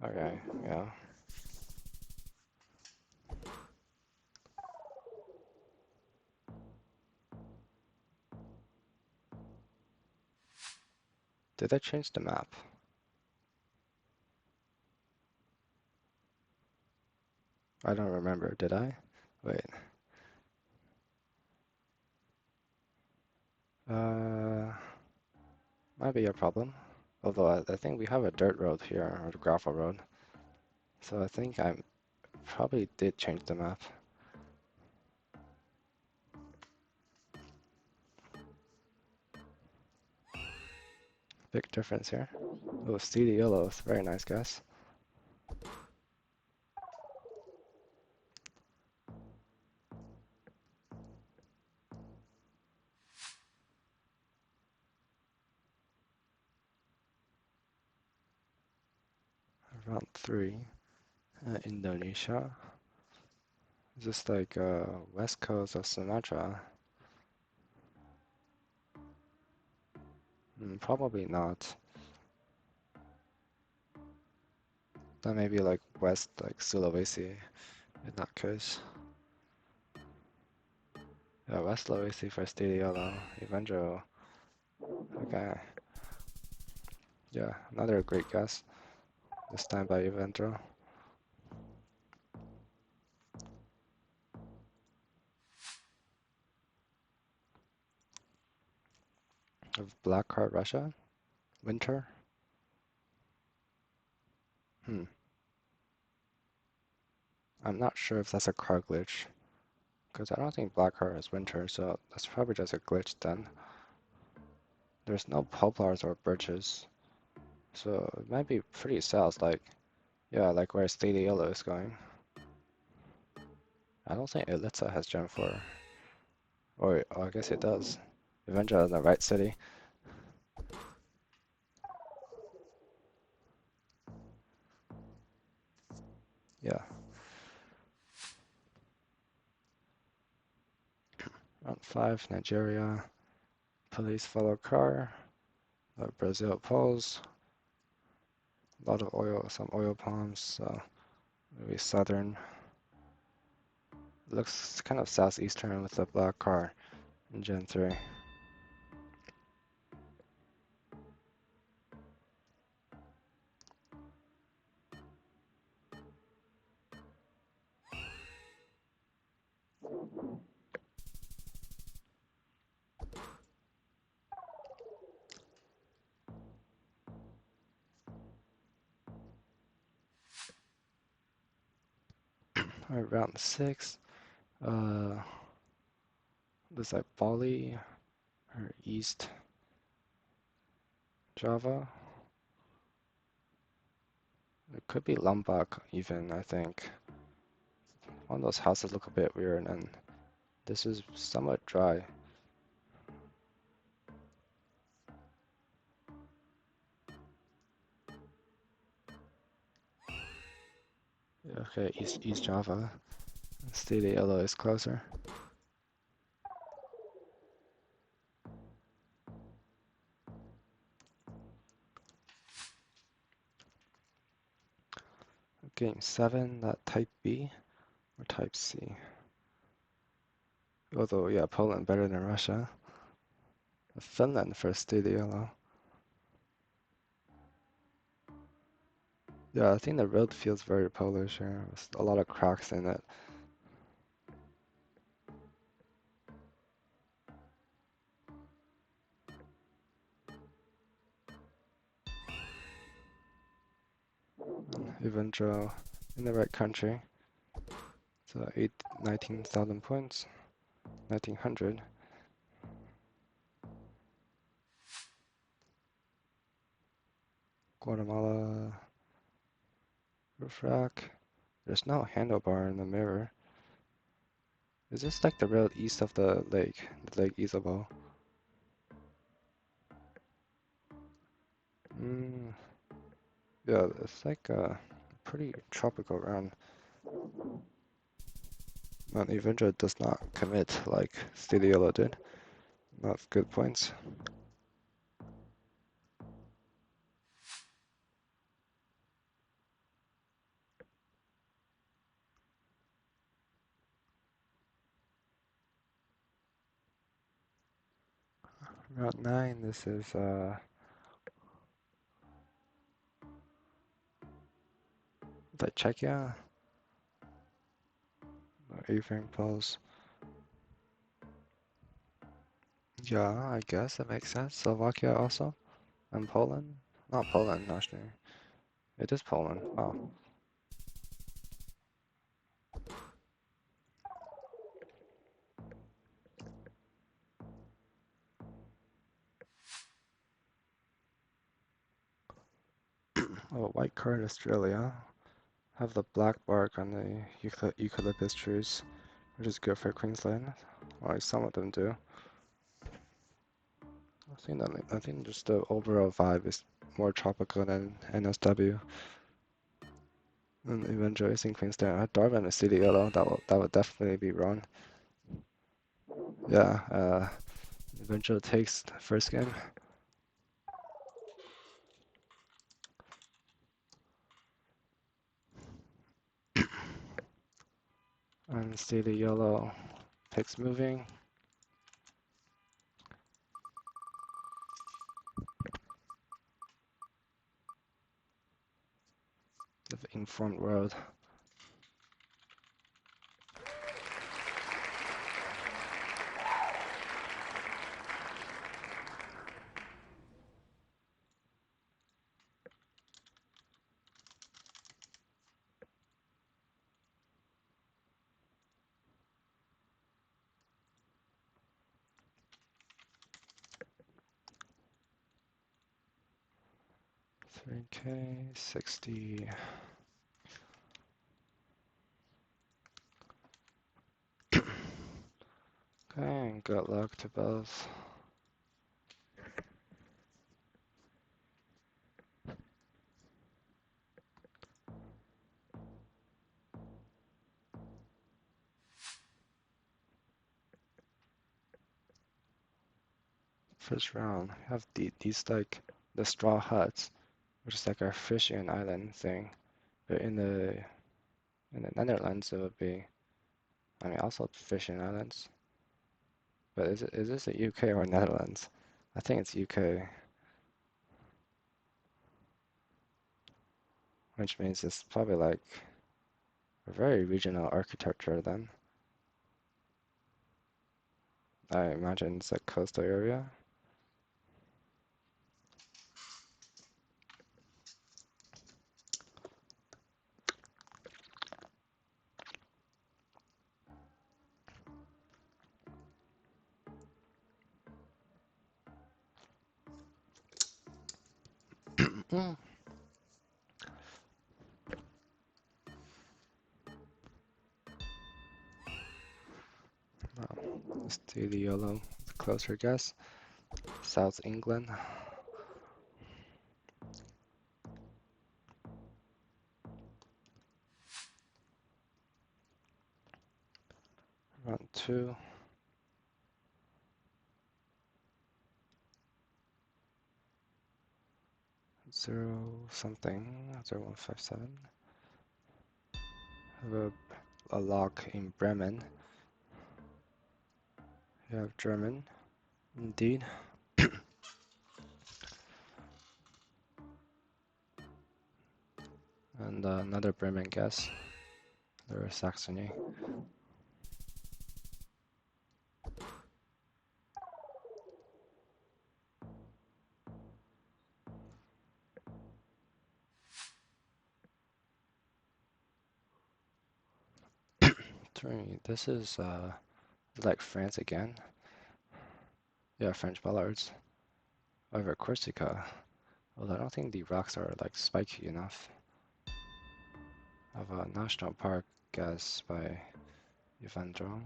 Okay, yeah. Did I change the map? I don't remember, did I? Wait. Might be a problem. Although I think we have a dirt road here, or a gravel road. So I think I probably did change the map. Big difference here. Oh, steely yellows. Very nice, guys. Round three. Indonesia. Just like west coast of Sumatra. Probably not. That may be like west, like Sulawesi in that case. Yeah, West Sulawesi for steely yellow. Evangel. Okay. Yeah, another great guess. This time by Evangel. Of Black Card Russia. Winter. Hmm. I'm not sure if that's a car glitch. Because I don't think Black Card is winter, so that's probably just a glitch then. There's no poplars or birches. So it might be pretty south, like, yeah, like where Steely Yellow is going. I don't think Elitsa has Gen 4. Or, oh, I guess it does. Avenger in the right city. Yeah. Round 5, Nigeria. Police follow car. Brazil pulls. A lot of oil, some oil palms, so maybe southern. Looks kind of southeastern with the black car in Gen 3. Alright, round 6. Looks like Bali or East Java. It could be Lombok even, I think. One of those houses look a bit weird, and this is somewhat dry. Okay, East Java. Steely yellow is closer. Game 7, that type B or type C? Although, yeah, Poland better than Russia. Finland for steely yellow. Yeah, I think the road feels very Polish here. There's a lot of cracks in it. Even Joe in the right country. So 19,000 points. 1900. Guatemala. Roof rack. There's no handlebar in the mirror. Is this like the road east of the Lake Isabel? Mm, yeah, it's like a pretty tropical round. And Avenger does not commit like Stadiolo did. That's good points. Round 9, this is Czechia. A-frame pulse. Yeah, I guess that makes sense. Slovakia also? And Poland? Not Poland, actually. It is Poland. Wow. Oh, white card Australia. Have the black bark on the eucalyptus trees, which is good for Queensland. Or like some of them do. I think just the overall vibe is more tropical than NSW. And even Joyce in Queensland. Darwin is city yellow. That would definitely be wrong. Yeah. Eventually takes the first game. And Steely Yellow picks moving. The informed world. $3K, 60. Okay, good luck to both. First round, we have these like the straw huts, which is like a fishing island thing. But in the Netherlands, it would be, I mean, also fishing islands. But is this the UK or Netherlands? I think it's UK, which means it's probably like a very regional architecture then. I imagine it's a coastal area. Mm. Let's do the yellow, the closer guess. South England. Round 2. 0 something. 0157. Have a lock in Bremen. You have German. Indeed. And another Bremen guess. Lower Saxony. This is like France again. Yeah, French Ballards. Over Corsica. Well, I don't think the rocks are like spiky enough. Of a national park guess by Evandro.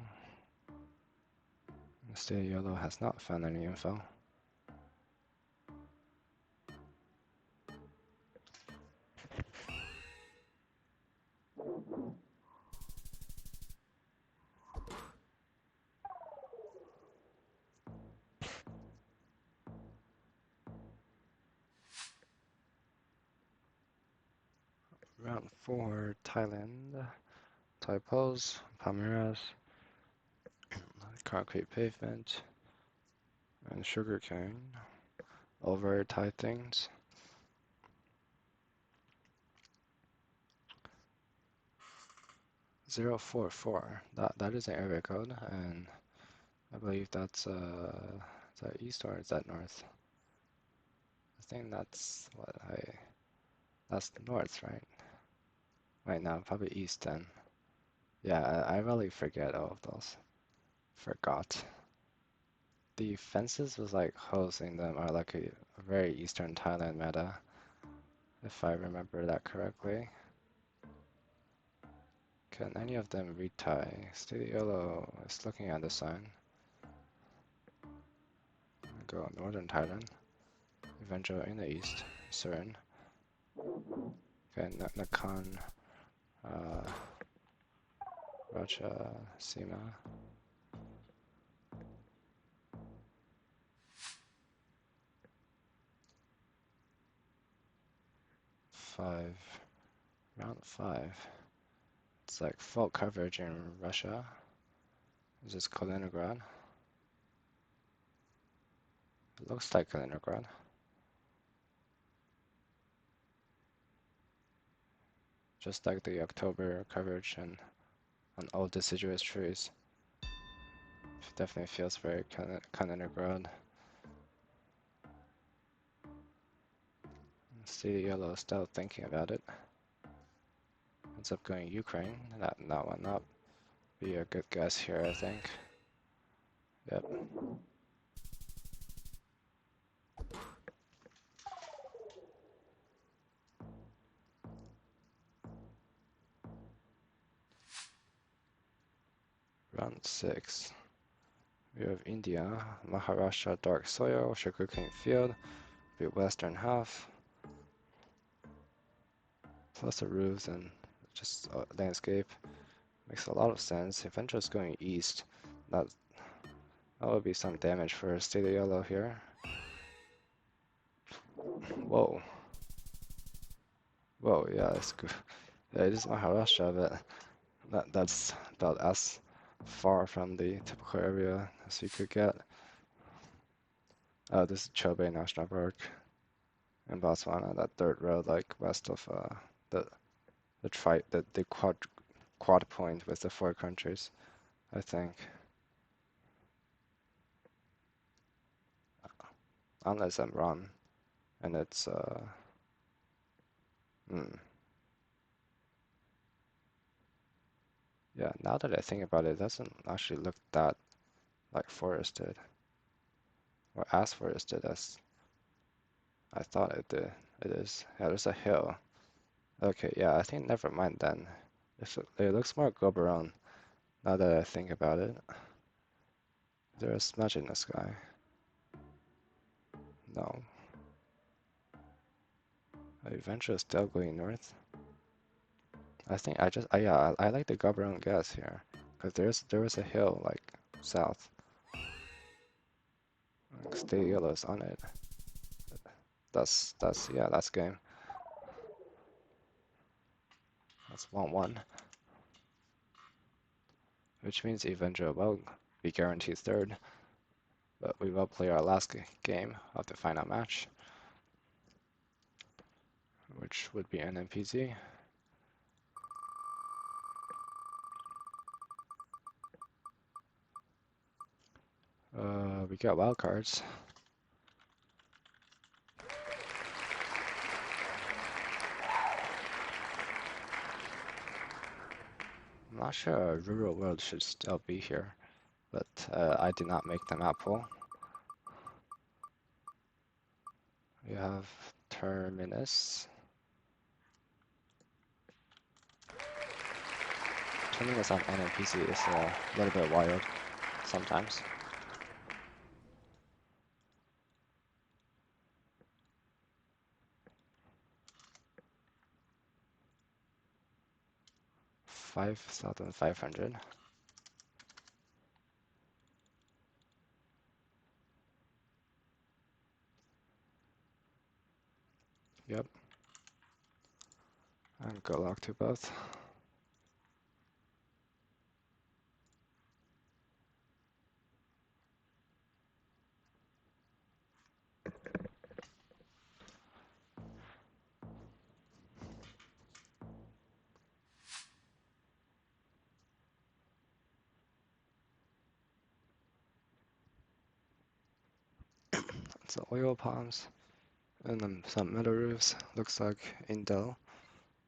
The state of yellow has not found any info. Round 4, Thailand. Typos, Palmeiras, concrete pavement, and sugarcane. All very Thai things. 044. That is an area code, and I believe that's is that east or is that north? I think that's that's north, right? Right now, probably east then. Yeah, I really forget all of those. Forgot. The fences was like hosting them are like a very Eastern Thailand meta, if I remember that correctly. Can any of them read Thai? Stay yellow is looking at the sign. Go Northern Thailand. Eventually in the east. Surin. Okay, Nakhon, uh, Raja, Sima. 5. Round 5. It's like full coverage in Russia. Is this Kaliningrad? It looks like Kaliningrad. Just like the October coverage and on all deciduous trees. Definitely feels very Kaliningrad. See yellow still thinking about it. Ends up going Ukraine. That one not be a good guess here, I think. Yep. Round 6. We have India, Maharashtra, dark soil, sugarcane field, the western half, plus the roofs and just landscape. Makes a lot of sense. If I'm just going east, that would be some damage for State of Yellow here. Whoa. Whoa, yeah, it's good. Yeah, it is Maharashtra, but that's about as far from the typical area as you could get. Oh, this is Chobe National Park in Botswana, that third road, like west of the the quad point with the 4 countries, I think. Unless I'm wrong, and it's yeah. Now that I think about it, it doesn't actually look that like forested or as forested as I thought it did. It is. Yeah, there's a hill. Okay, yeah, I think never mind then. It looks more Goberon now that I think about it. Is there a smudge in the sky? No. Adventure is still going north. I think I like the Goberon guess here. Because there was a hill like south. Like, stay yellow's on it. That's game. That's 1-1. Which means Avenger will be guaranteed third. But we will play our last game of the final match, which would be an NPC. We got wildcards. I'm not sure Rural World should still be here, but I did not make the map pool. We have Terminus. Terminus on NPC is a little bit wild sometimes. $5,500. Yep. And good luck to both. So oil palms and then some metal roofs. Looks like Indel.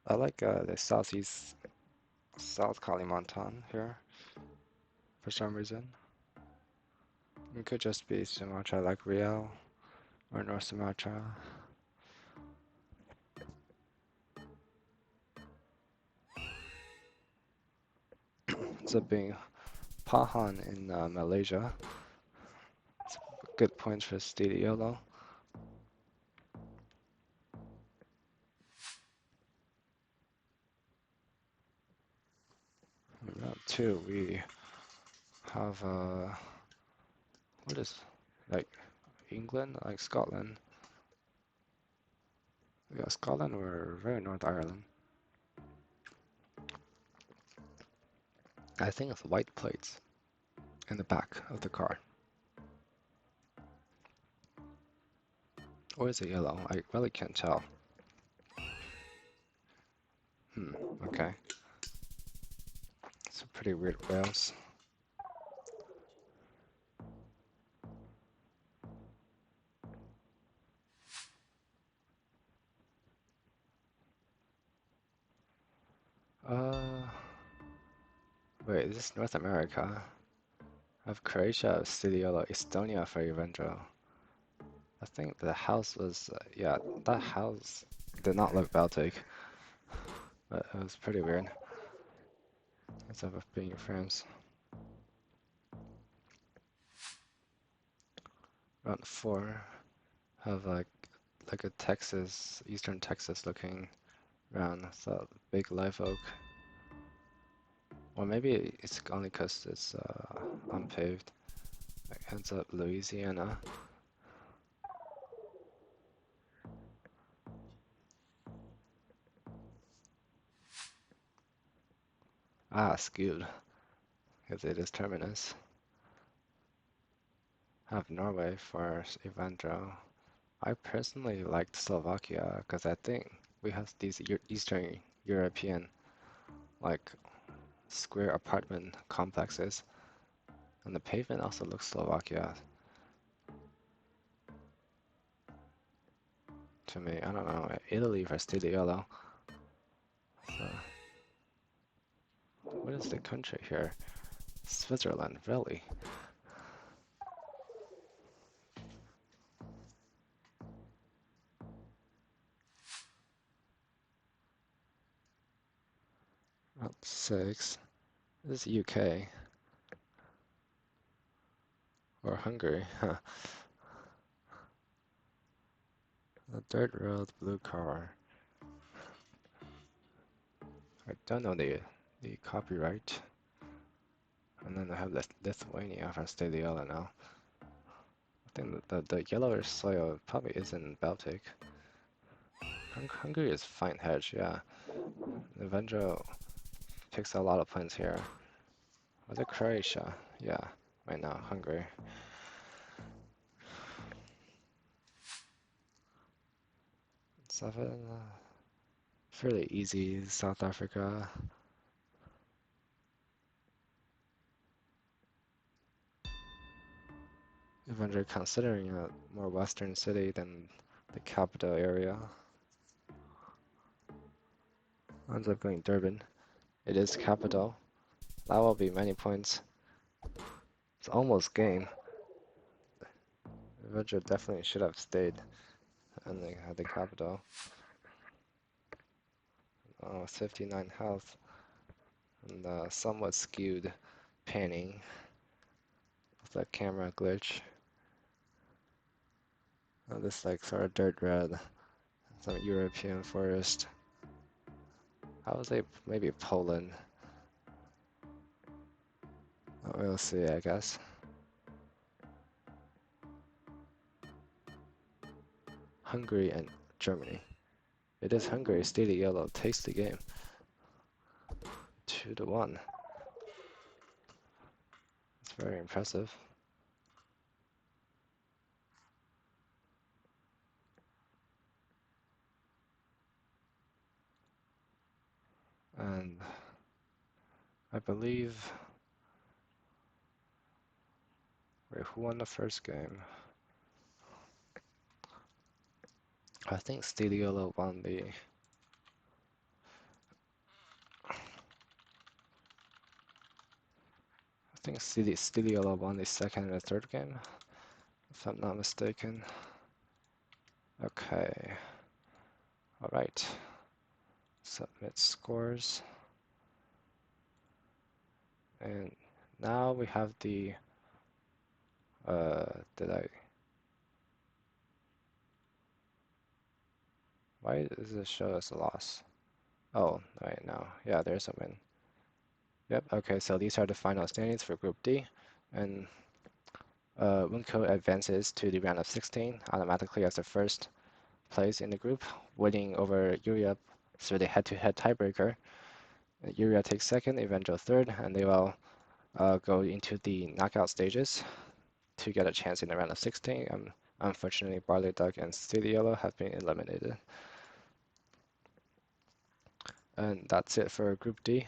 I like the South Kalimantan here for some reason. It could just be Sumatra like Riau or North Sumatra. Ends up being Pahan in Malaysia. It's a good point for Steely Yolo. Round 2, we have what is like England, like Scotland. Yeah, Scotland or very North Ireland. I think it's white plates in the back of the car. Or is it yellow? I really can't tell. Okay. It's a pretty weird rails. Wait, is this North America? I have Croatia, Studiolo, Estonia for Evandro. I think the house was, yeah, that house did not look Baltic, but it was pretty weird. Let's have a being frames. Round 4, have like a Texas, Eastern Texas looking round, so big live oak. Or maybe it's only because it's unpaved. Like ends up Louisiana. Ah, skewed, because it is terminus. Have Norway for Evandro. I personally liked Slovakia because I think we have these Eastern European like square apartment complexes, and the pavement also looks Slovakia to me. I don't know. Italy for Studiolo. So, what is the country here? Switzerland, really? 6. This is UK or Hungary. Huh. The dirt road, blue car. I don't know the copyright. And then I have Lithuania if I stay the yellow now. I think the yellowish soil probably is in Baltic. Hungary is fine hedge, yeah. Evandro picks a lot of points here. Was it Croatia? Yeah, right now, Hungary. Seven, fairly easy, South Africa. Evandro considering a more western city than the capital area. Ends up going Durban. It is capital. That will be many points. It's almost game. Evandro definitely should have stayed and they had the capital. Oh, 59 health. And somewhat skewed panning with the camera glitch. Oh, this like sort of dirt red. Some European forest. I would say maybe Poland. We'll see, I guess. Hungary and Germany. It is Hungary. Steely Yellow takes the game. 2-1. It's very impressive. And I believe. Wait, who won the first game? I think Steely Yellow won the. I think Steely Yellow won the second and third game, if I'm not mistaken. Okay. All right. Submit scores. And now we have the. Did I? Why does this show us a loss? Oh, right now. Yeah, there's a win. Yep, okay, so these are the final standings for Group D. And Winco advances to the round of 16 automatically as the first place in the group, winning over Europe through the head-to-head tiebreaker. Europe takes second, Evangel third, and they will go into the knockout stages to get a chance in the round of 16. Unfortunately, Barley Duck and City Yellow have been eliminated. And that's it for Group D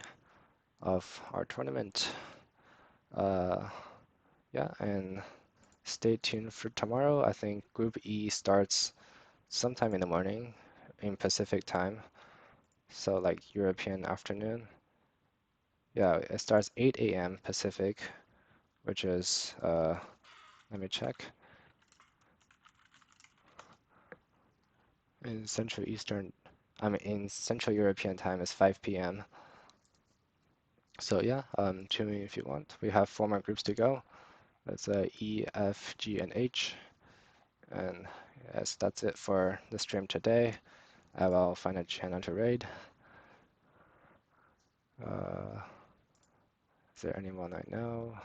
of our tournament. Yeah, and stay tuned for tomorrow. I think Group E starts sometime in the morning in Pacific time, so like European afternoon. Yeah, it starts 8 a.m. Pacific, which is, let me check. In Central Eastern, in Central European time is 5 p.m. So yeah, tune in if you want. We have 4 more groups to go. That's E, F, G, and H. And yes, that's it for the stream today. I will find a channel to raid. Is there anyone I know?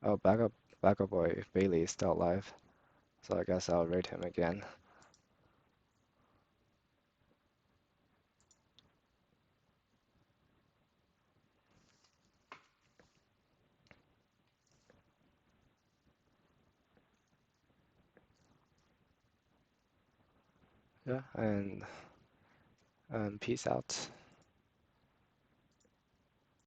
Oh, backup boy Bailey is still alive, so I guess I'll raid him again. Yeah, and peace out.